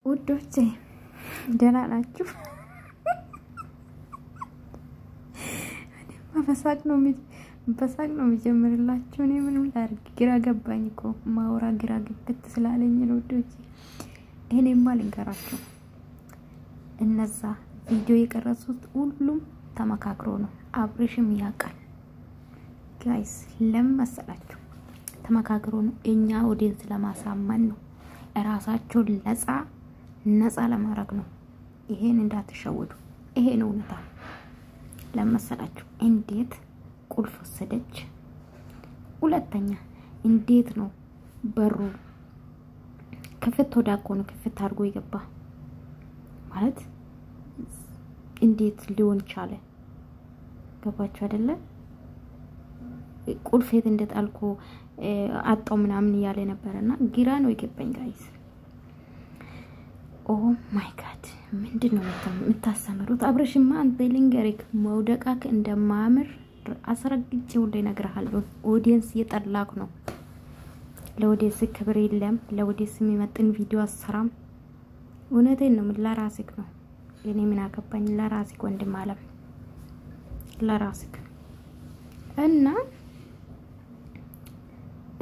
ውዶቼ ደህና ናችሁ? መፈሳቅ ነው የሚጀምርላችሁ። እኔ ምንም ላድርግ ግራ ገባኝ እኮ ማውራ ግራ ግብት ስላለኝ ነው ውዶቼ። እኔማ ልንገራችሁ እነዛ ቪዲዮ የቀረጹት ሁሉም ተመካክሮ ነው። አብርሽም ያውቃል ጋይስ። ለምን መሰላችሁ? ተመካክሮ ነው። እኛ ኦዲየንስ ለማሳመን ነው። ራሳቸው ነፃ ለማድረግ ነው። ይሄን እንዳትሸወዱ። ይሄ ነው እውነታ። ለምሳላችሁ እንዴት ቁልፍ ወሰደች? ሁለተኛ እንዴት ነው በሩ ከፍቶ ዳቆኑ ከፍቶ አድርጎ ይገባ ማለት እንዴት ሊሆን ቻለ? ገባችሁ አይደለ? ቁልፍ የት እንደጣልኩ አጣው ምናምን ያለ ነበርና ግራ ነው የገባኝ ጋይስ። ኦ ማይ ጋድ ምንድነው የምታሰምሩት? አብርሽማ አንተ ልንገርክ መውደቃክ እንደማምር አስረግጬ ወደ ነግረሃለሁ። ኦዲየንስ እየጠላክ ነው። ለኦዲየንስ ክብር የለም። ለኦዲየንስ የሚመጥን ቪዲዮ አሰራም። እውነቴን ነው። ለራስክ ነው። እኔ ምን አገባኝ? ለራስክ ወንድም አለም ለራስክ እና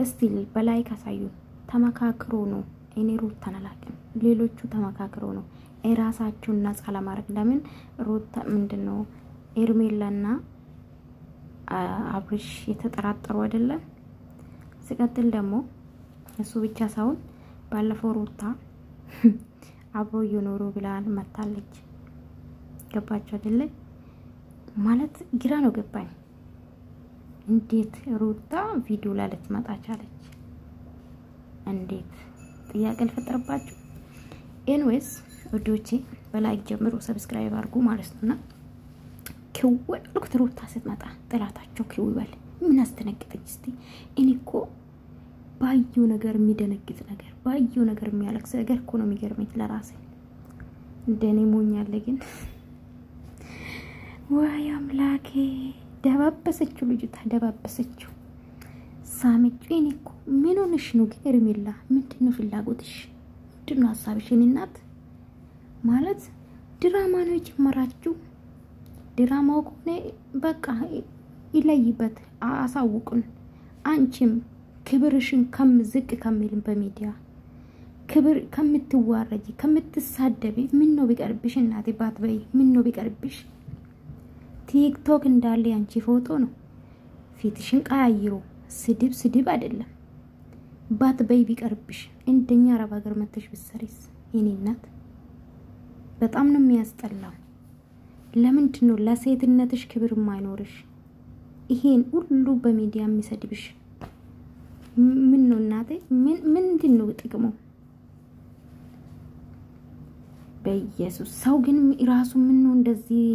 እስቲል በላይ ካሳዩ ተመካክሮ ነው። እኔ ሩታ ተናላቅም ሌሎቹ ተመካክሮ ነው እራሳቸውን ነፃ ለማድረግ። ለምን ሩታ ምንድነው ኤርሜላና አብርሽ የተጠራጠሩ አይደለ? ሲቀጥል ደግሞ እሱ ብቻ ሳይሆን ባለፈው ሩታ አብሮ ይኖሩ ብላን መታለች። ገባችሁ አይደለ? ማለት ግራ ነው ገባኝ። እንዴት ሩታ ቪዲዮ ላይ ልትመጣ ቻለች? እንዴት ጥያቄ ልፈጠርባችሁ። ኤንዌስ ቪዲዮቼ በላይክ ጀምሩ፣ ሰብስክራይብ አድርጉ ማለት ነውና ከወል ልኩት ሩታ ስትመጣ ጥላታቸው ከውይበል ምን አስተነግጠኝ እስቲ። እኔኮ ባዩ ነገር የሚደነግጥ ነገር ባዩ ነገር የሚያለቅስ ነገር እኮ ነው የሚገርመኝ ለራሴ። እንደኔ ሞኛለ ግን ወይ አምላኬ ደባበሰችው ልጅቷ ደባበሰችው ሳመችው። እኔኮ ምን ሆነሽ ነው ኤርሜላ? ምንድነው ፍላጎትሽ? ምንድነው ሐሳብሽ? እናት ማለት ድራማ ነው የጀመራችሁ። ድራማው ከሆነ በቃ ይለይበት አሳውቁን። አንቺም ክብርሽን ከምዝቅ ከሚልን በሚዲያ ክብር ከምትዋረጂ ከምትሳደቢ ምን ነው ቢቀርብሽ? እናቴ ባትበይ ምን ነው ቢቀርብሽ? ቲክቶክ እንዳለ አንቺ ፎቶ ነው። ፊትሽን ቀያይሮ ስድብ አይደለም። ባትበይ ቢቀርብሽ እንደኛ አረብ ሀገር መተሽ ብትሰሪስ? የኔ እናት በጣም ነው የሚያስጠላው። ለምንድን ነው ለሴትነትሽ ክብር ማይኖርሽ? ይሄን ሁሉ በሚዲያ የሚሰድብሽ ምን ነው እናቴ? ምንድን ነው ጥቅሙ? በኢየሱስ ሰው ግን ራሱ ምን ነው እንደዚህ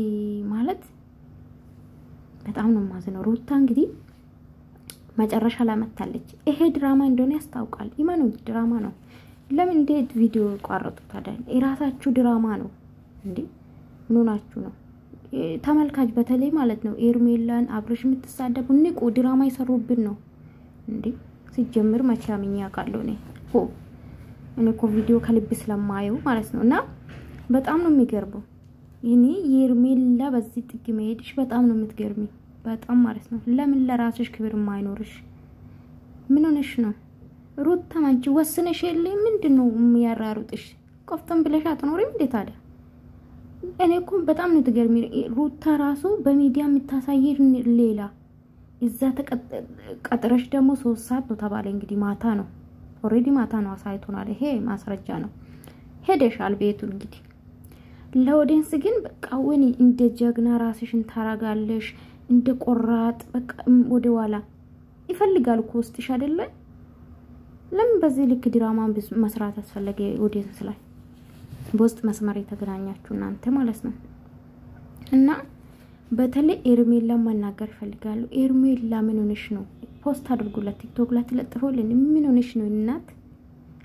ማለት በጣም ነው ማዘነው። ሩታ እንግዲህ መጨረሻ ላይ መታለች። ይሄ ድራማ እንደሆነ ያስታውቃል። ኢማኑ ድራማ ነው። ለምን እንዴት ቪዲዮ ቋረጡት አይደል? የራሳችሁ ድራማ ነው እንዴ? ምን ሆናችሁ ነው? ተመልካች በተለይ ማለት ነው ኤርሜላን አብርሽ የምትሳደቡ ንቁ። ድራማ ይሰሩብን ነው እንዴ? ሲጀምር መቻምኛ ያቃለው እኔ እኮ ቪዲዮ ከልብ ስለማየው ማለት ነውና በጣም ነው የሚገርበው። እኔ ኤርሜላ በዚህ ጥግ መሄድሽ በጣም ነው የምትገርሚ በጣም ማለት ነው። ለምን ለራስሽ ክብር ማይኖርሽ? ምን ሆነሽ ነው ሩታ? አንቺ ወስነሽ የለም ምንድነው የሚያራሩጥሽ? ቆፍተን ብለሽ አትኖሪም እንዴ ታዲያ? እኔ እኮ በጣም ነው ትገርሚ። ሩታ ራሱ በሚዲያ የምታሳየሽ ሌላ እዛ ተቀጥረሽ ደግሞ 3 ሰዓት ነው ተባለ። እንግዲህ ማታ ነው ኦሬዲ ማታ ነው አሳይቶናል። ይሄ ማስረጃ ነው። ሄደሻል ቤቱ እንግዲህ ለኦዲየንስ ግን በቃ ወኒ እንደ ጀግና ራስሽን ታራጋለሽ እንደ ቆራጥ በቃ ወደ ኋላ ይፈልጋል እኮ ውስጥሽ አይደለ? ለምን በዚህ ልክ ድራማን መስራት አስፈለገ? ኦዲየንስ ላይ በውስጥ መስመር የተገናኛችሁ እናንተ ማለት ነው። እና በተለይ ኤርሜላ ማናገር ፈልጋሉ። ኤርሜላ ምን ሆነሽ ነው? ፖስት አድርጉላት ቲክቶክ ላይ ተለጥፎልን ምን ሆነሽ ነው እናት?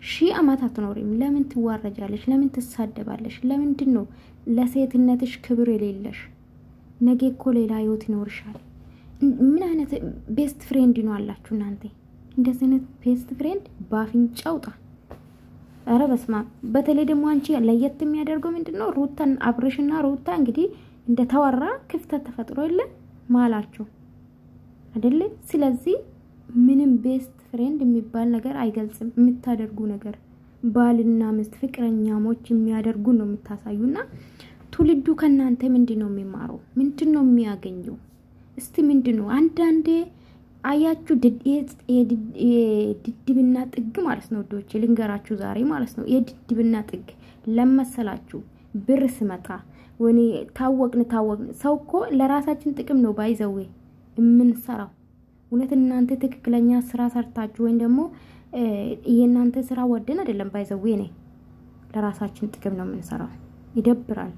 ሺህ አመት አትኖሪም። ለምን ትዋረጃለሽ? ለምን ትሳደባለሽ? ለምንድን ነው ለሴትነትሽ ክብር የሌለሽ? ነገ እኮ ሌላ ህይወት ይኖርሻል። ምን አይነት ቤስት ፍሬንድ ነው አላችሁ እናንተ? እንደዚህ አይነት ቤስት ፍሬንድ ባፍንጫውጣ ኧረ በስማ በተለይ ደግሞ አንቺ ለየት የሚያደርገው ምንድነው ሩታን አብርሽና ሩታ እንግዲህ እንደተወራ ክፍተት ተፈጥሮ የለ ማላችሁ አይደለ ስለዚህ ምንም ቤስት ፍሬንድ የሚባል ነገር አይገልጽም የምታደርጉ ነገር ባልና ሚስት ፍቅረኛሞች የሚያደርጉ ነው የምታሳዩና ትውልዱ ከናንተ ምንድነው የሚማረው ምንድነው የሚያገኘው እስቲ ምንድነው አንዳንዴ አያችሁ የድድብና ጥግ ማለት ነው ዶች ልንገራችሁ ዛሬ ማለት ነው የድድብና ጥግ ለመሰላችሁ ብር ስመጣ ወኔ ታወቅን ሰውኮ ለራሳችን ጥቅም ነው ባይዘው የምንሰራው እውነት እናንተ ትክክለኛ ስራ ሰርታችሁ ወይ ደግሞ የናንተ ስራ ወደን አይደለም ባይዘው ነኝ ለራሳችን ጥቅም ነው የምንሰራው ይደብራል